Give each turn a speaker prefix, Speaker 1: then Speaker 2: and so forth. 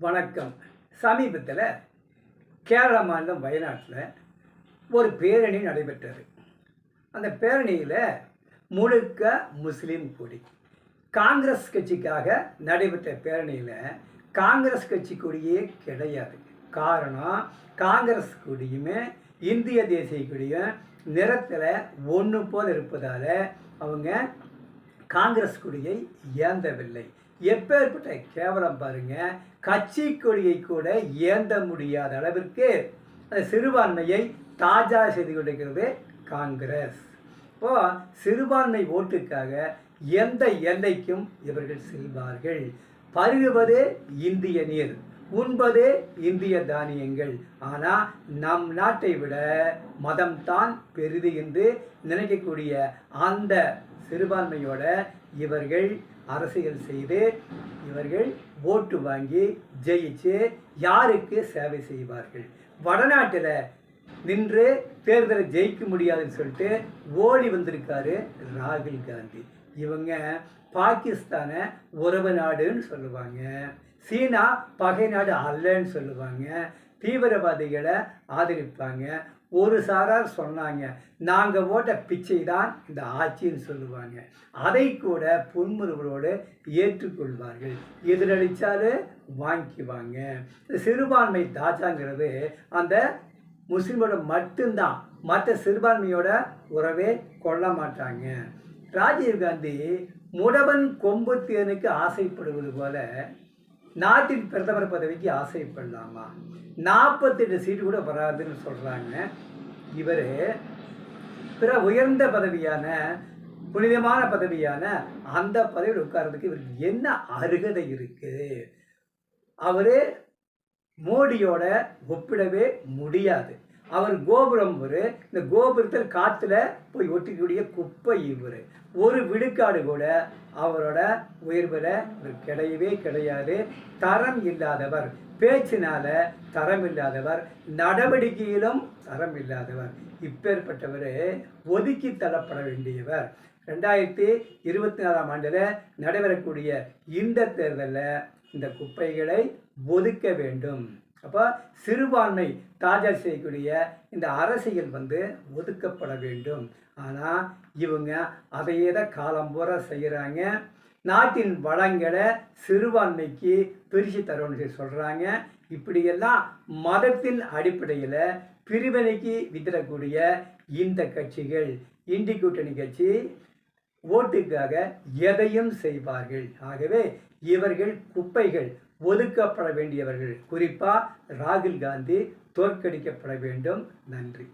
Speaker 1: வணக்கம். சமீபத்தில் கேரள மாநிலம் வயநாட்டில் ஒரு பேரணி நடைபெற்றது. அந்த பேரணியில் முழுக்க முஸ்லீம் கொடி. காங்கிரஸ் கட்சிக்காக நடைபெற்ற பேரணியில் காங்கிரஸ் கட்சி கொடியே கிடையாது. காரணம், காங்கிரஸ் கொடியுமே இந்திய தேசிய கொடியும் நிறத்தில் ஒன்று போல் இருப்பதால் அவங்க காங்கிரஸ் கொடியை ஏந்தவில்லை. எப்பேற்பட்ட கேவலம் பாருங்க. கட்சி கொடியை கூட ஏந்த முடியாத அளவிற்கு அந்த சிறுபான்மையை தாஜா செய்து கொண்டிருக்கிறது காங்கிரஸ். இப்போ சிறுபான்மை ஓட்டுக்காக எந்த எல்லைக்கும் இவர்கள் செல்வார்கள். பருகுவது இந்திய நீர், உண்பது இந்திய தானியங்கள். ஆனால் நம் நாட்டை விட மதம்தான் பெரிது என்று நினைக்கக்கூடிய அந்த சிறுபான்மையோட இவர்கள் அரசியல் செய்து இவர்கள் ஓட்டு வாங்கி ஜெயிச்சு யாருக்கு சேவை செய்வார்கள்? வடநாட்டில் நின்று தேர்தலை ஜெயிக்க முடியாதுன்னு சொல்லிட்டு ஓடி வந்திருக்காரு ராகுல் காந்தி. இவங்க பாகிஸ்தானை உறவு நாடுன்னு சொல்லுவாங்க, சீனா பகை நாடு அல்லன்னு சொல்லுவாங்க, தீவிரவாதிகளை ஆதரிப்பாங்க. ஒரு சாரார் சொன்னாங்க, நாங்கள் ஓட்ட பிச்சை தான் இந்த ஆட்சின்னு சொல்லுவாங்க. அதை கூட புன்முறுவலோடு ஏற்றுக்கொள்வார்கள். எதிரடித்தாலும் வாங்கிக்குவாங்க. சிறுபான்மை தாச்சாங்கிறது அந்த முஸ்லீமோட மட்டும்தான், மற்ற சிறுபான்மையோட உறவே கொள்ள மாட்டாங்க. ராஜீவ்காந்தி முடவன் கொம்பு தேனுக்கு ஆசைப்படுவது போல நாட்டின் பிரதமர் பதவிக்கு ஆசைப்படலாமா? 48 சீட்டு கூட வராதுன்னு சொல்கிறாங்க. இவர் பிற உயர்ந்த பதவியான புனிதமான பதவியான அந்த பதவியில் உட்கார்றதுக்கு இவருக்கு என்ன அருகதை இருக்குது? அவர் மோடியோட ஒப்பிடவே முடியாது. அவர் கோபுரம், இந்த கோபுரத்தில் காற்றுல போய் ஒட்டிக்கூடிய குப்பை இவர். ஒரு விழுக்காடு கூட அவரோட உயர்வில் இவர் கிடையவே கிடையாது. தரம் இல்லாதவர், பேச்சினால தரம் இல்லாதவர், நடவடிக்கையிலும் தரம் இல்லாதவர். இப்பேற்பட்டவர் ஒதுக்கி தள்ளப்பட வேண்டியவர். 2024ஆம் ஆண்டில் நடைபெறக்கூடிய இந்த தேர்தலில் இந்த குப்பைகளை ஒதுக்க வேண்டும். அப்போ சிறுபான்மை தாஜா செய்யக்கூடிய இந்த அரசியல் ஒதுக்கப்பட வேண்டும். ஆனால் இவங்க அதையே தான் காலம் பூரா செய்கிறாங்க. நாட்டின் வளங்களை சிறுபான்மைக்கு பிரித்து தரோன்னு சொல்கிறாங்க. இப்படியெல்லாம் மதத்தின் அடிப்படையில் பிரிவினைக்கு விதிடக்கூடிய இந்த கட்சிகள், இண்டி கூட்டணி கட்சி ஓட்டுக்காக எதையும் செய்வார்கள். ஆகவே இவர்கள் குப்பைகள், ஒதுக்கப்பட வேண்டியவர்கள். குறிப்பாக ராகுல் காந்தி தோற்கடிக்கப்பட வேண்டும். நன்றி.